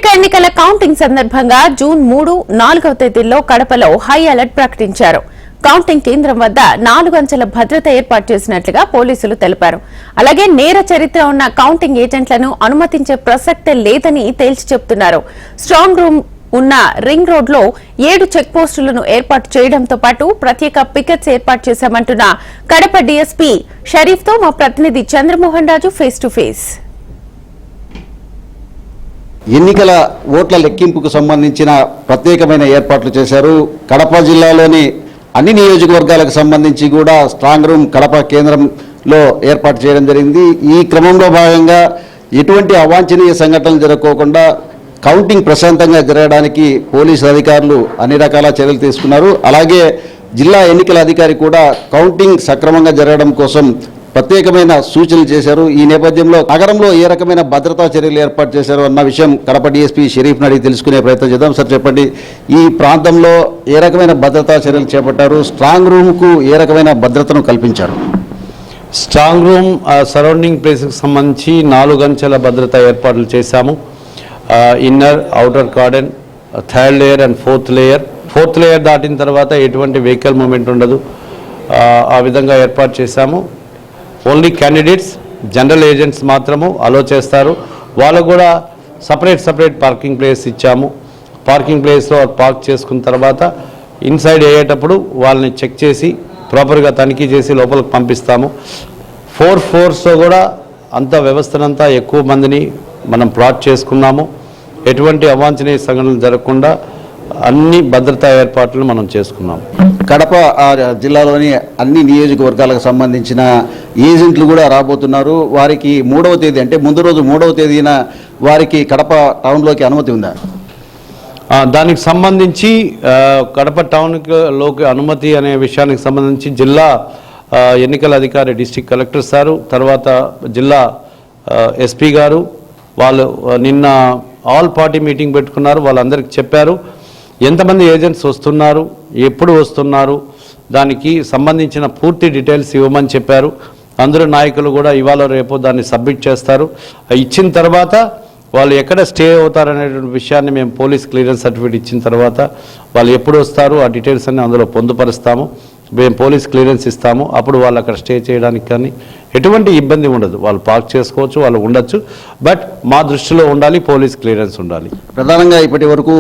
సార్వత్రిక ఎన్నికల కౌంటింగ్ సందర్భంగా జూన్ 3, 4వ తేదీల్లో కడపలో హై అలర్ట్ ప్రకటించారు. కౌంటింగ్ కేంద్రం వద్ద 4 అంచెల భద్రత ఏర్పాటు చేసినట్లుగా పోలీసులు తెలిపారు. అలాగే నేర చరిత్ర ఉన్న కౌంటింగ్ ఏజెంట్లను అనుమతించే ప్రసక్తే లేదని తేల్చి చెబుతున్నారు. స్ట్రాంగ్ రూమ్ ఉన్న రింగ్ రోడ్ లో 7 చెక్ పోస్టులను ఏర్పాటు చేయడంతో పాటు ప్రత్యేక పికెట్స్ ఏర్పాటు చేశామంటున్న కడప డీఎస్పీ షరీఫ్ తో మా ప్రతినిధి చంద్రమోహన్ రాజు ఫేస్ టు ఫేస్. ఎన్నికల ఓట్ల లెక్కింపుకు సంబంధించిన ప్రత్యేకమైన ఏర్పాట్లు చేశారు. కడప జిల్లాలోని అన్ని నియోజకవర్గాలకు సంబంధించి కూడా స్ట్రాంగ్ రూమ్ కడప కేంద్రంలో ఏర్పాటు చేయడం జరిగింది. ఈ క్రమంలో భాగంగా ఎటువంటి అవాంఛనీయ సంఘటనలు జరగకోకుండా కౌంటింగ్ ప్రశాంతంగా జరగడానికి పోలీసు అధికారులు అన్ని రకాల చర్యలు తీసుకున్నారు. అలాగే జిల్లా ఎన్నికల అధికారి కూడా కౌంటింగ్ సక్రమంగా జరగడం కోసం ప్రత్యేకమైన సూచనలు చేశారు. ఈ నేపథ్యంలో నగరంలో ఏ రకమైన భద్రతా చర్యలు ఏర్పాటు చేశారు అన్న విషయం కడప డీఎస్పీ షరీఫ్ని అడిగి తెలుసుకునే ప్రయత్నం చేద్దాం. సార్ చెప్పండి, ఈ ప్రాంతంలో ఏ రకమైన భద్రతా చర్యలు చేపట్టారు? స్ట్రాంగ్ రూమ్కు ఏ రకమైన భద్రతను కల్పించారు? స్ట్రాంగ్ రూమ్ సరౌండింగ్ ప్లేస్కి సంబంధించి 4 అంచెల భద్రతా ఏర్పాట్లు చేశాము. Inner, outer cordon, 3rd layer and 4th layer. 4th layer దాటిన తర్వాత ఎటువంటి వెహికల్ మూమెంట్ ఉండదు. ఆ విధంగా ఏర్పాటు చేశాము. ఓన్లీ క్యాండిడేట్స్, జనరల్ ఏజెంట్స్ మాత్రము అలో చేస్తారు. వాళ్ళకు కూడా సపరేట్ పార్కింగ్ ప్లేస్ ఇచ్చాము. పార్కింగ్ ప్లేస్లో పార్క్ చేసుకున్న తర్వాత ఇన్సైడ్ అయ్యేటప్పుడు వాళ్ళని చెక్ చేసి ప్రాపర్గా తనిఖీ చేసి లోపలికి పంపిస్తాము. 4 floors కూడా అంత వ్యవస్థనంతా ఎక్కువ మందిని మనం ప్లాట్ చేసుకున్నాము. ఎటువంటి అవాంఛనీయ సంఘటనలు జరగకుండా అన్ని భద్రతా ఏర్పాట్లు మనం చేసుకున్నాము. కడప జిల్లాలోని అన్ని నియోజకవర్గాలకు సంబంధించిన ఏజెంట్లు కూడా రాబోతున్నారు. వారికి 3వ తేదీ అంటే ముందు రోజు 3వ తేదీన వారికి కడప టౌన్లోకి అనుమతి ఉందా? దానికి సంబంధించి కడప టౌన్లోకి అనుమతి అనే విషయానికి సంబంధించి జిల్లా ఎన్నికల అధికారి డిస్ట్రిక్ట్ కలెక్టర్ సారు, తర్వాత జిల్లా ఎస్పీ గారు వాళ్ళు నిన్న ఆల్ పార్టీ మీటింగ్ పెట్టుకున్నారు. వాళ్ళందరికీ చెప్పారు ఎంతమంది ఏజెంట్స్ వస్తున్నారు, ఎప్పుడు వస్తున్నారు, దానికి సంబంధించిన పూర్తి డీటెయిల్స్ ఇవ్వమని చెప్పారు. అందరూ నాయకులు కూడా ఇవాళ రేపు దాన్ని సబ్మిట్ చేస్తారు. ఇచ్చిన తర్వాత వాళ్ళు ఎక్కడ స్టే అవుతారనేటువంటి విషయాన్ని మేము పోలీస్ క్లియరెన్స్ సర్టిఫికేట్ ఇచ్చిన తర్వాత వాళ్ళు ఎప్పుడు వస్తారు ఆ డీటెయిల్స్ అన్ని అందులో పొందుపరుస్తాము. మేము పోలీస్ క్లియరెన్స్ ఇస్తాము. అప్పుడు వాళ్ళు అక్కడ స్టే చేయడానికి కానీ ఎటువంటి ఇబ్బంది ఉండదు. వాళ్ళు పార్క్ చేసుకోవచ్చు, వాళ్ళు ఉండొచ్చు. బట్ మా దృష్టిలో ఉండాలి, పోలీస్ క్లియరెన్స్ ఉండాలి. ప్రధానంగా ఇప్పటి వరకు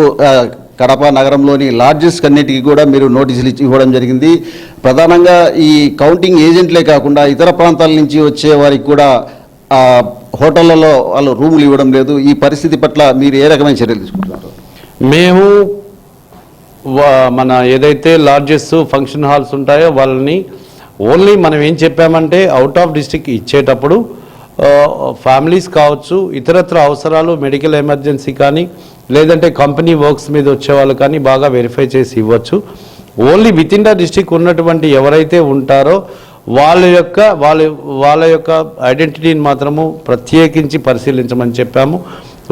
కడప నగరంలోని లాడ్జెస్ అన్నిటికీ కూడా మీరు నోటీసులు ఇవ్వడం జరిగింది. ప్రధానంగా ఈ కౌంటింగ్ ఏజెంట్లే కాకుండా ఇతర ప్రాంతాల నుంచి వచ్చే వారికి కూడా హోటళ్లలో వాళ్ళు రూములు ఇవ్వడం లేదు. ఈ పరిస్థితి పట్ల మీరు ఏ రకమైన చర్యలు తీసుకుంటున్నారు? మేము మన ఏదైతే లాడ్జెస్, ఫంక్షన్ హాల్స్ ఉంటాయో వాళ్ళని ఓన్లీ మనం ఏం చెప్పామంటే అవుట్ ఆఫ్ డిస్ట్రిక్ట్ ఇచ్చేటప్పుడు ఫ్యామిలీస్ కావచ్చు, ఇతరత్ర అవసరాలు, మెడికల్ ఎమర్జెన్సీ కానీ లేదంటే కంపెనీ వర్క్స్ మీద వచ్చేవాళ్ళు కానీ బాగా వెరిఫై చేసి ఇవ్వచ్చు. Only with in the district ఉన్నటువంటి ఎవరైతే ఉంటారో వాళ్ళ యొక్క ఐడెంటిటీని మాత్రము ప్రత్యేకించి పరిశీలించమని చెప్పాము.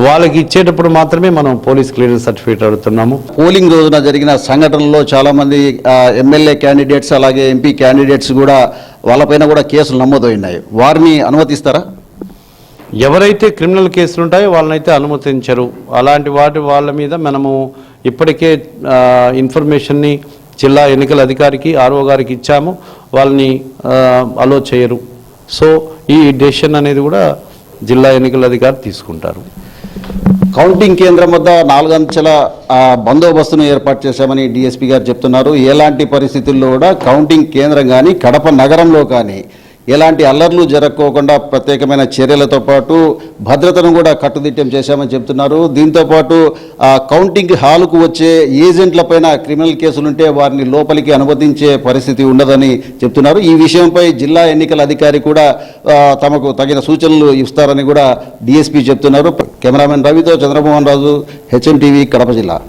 వాళ్ళకి ఇచ్చేటప్పుడు మాత్రమే మనం పోలీస్ క్లియరెన్స్ సర్టిఫికేట్ అడుగుతున్నాము. పోలింగ్ రోజున జరిగిన సంఘటనలో చాలామంది ఎమ్మెల్యే క్యాండిడేట్స్ అలాగే ఎంపీ క్యాండిడేట్స్ కూడా వాళ్ళపైన కూడా కేసులు నమోదైనాయి. వారిని అనుమతిస్తారా? ఎవరైతే క్రిమినల్ కేసులు ఉంటాయో వాళ్ళనైతే అనుమతించరు. అలాంటి వాళ్ళ మీద మనము ఇప్పటికే ఇన్ఫర్మేషన్ని జిల్లా ఎన్నికల అధికారికి, ఆర్ఓ గారికి ఇచ్చాము. వాళ్ళని అలో చేయరు. సో ఈ డెసిషన్ అనేది కూడా జిల్లా ఎన్నికల అధికారి తీసుకుంటారు. కౌంటింగ్ కేంద్రం వద్ద 4 అంచెల బందోబస్తును ఏర్పాటు చేశామని డీఎస్పీ గారు చెప్తున్నారు. ఎలాంటి పరిస్థితుల్లో కూడా కౌంటింగ్ కేంద్రం కానీ కడప నగరంలో కానీ ఎలాంటి అల్లర్లు జరగకోకుండా ప్రత్యేకమైన చర్యలతో పాటు భద్రతను కూడా కట్టుదిట్టం చేశామని చెప్తున్నారు. దీంతోపాటు కౌంటింగ్ హాలుకు వచ్చే ఏజెంట్లపైన క్రిమినల్ కేసులుంటే వారిని లోపలికి అనుమతించే పరిస్థితి ఉండదని చెప్తున్నారు. ఈ విషయంపై జిల్లా ఎన్నికల అధికారి కూడా తమకు తగిన సూచనలు ఇస్తారని కూడా డీఎస్పీ చెప్తున్నారు. కెమెరామెన్ రవితో చంద్రమోహన్ రాజు, హెచ్ఎం టీవీ, కడప జిల్లా.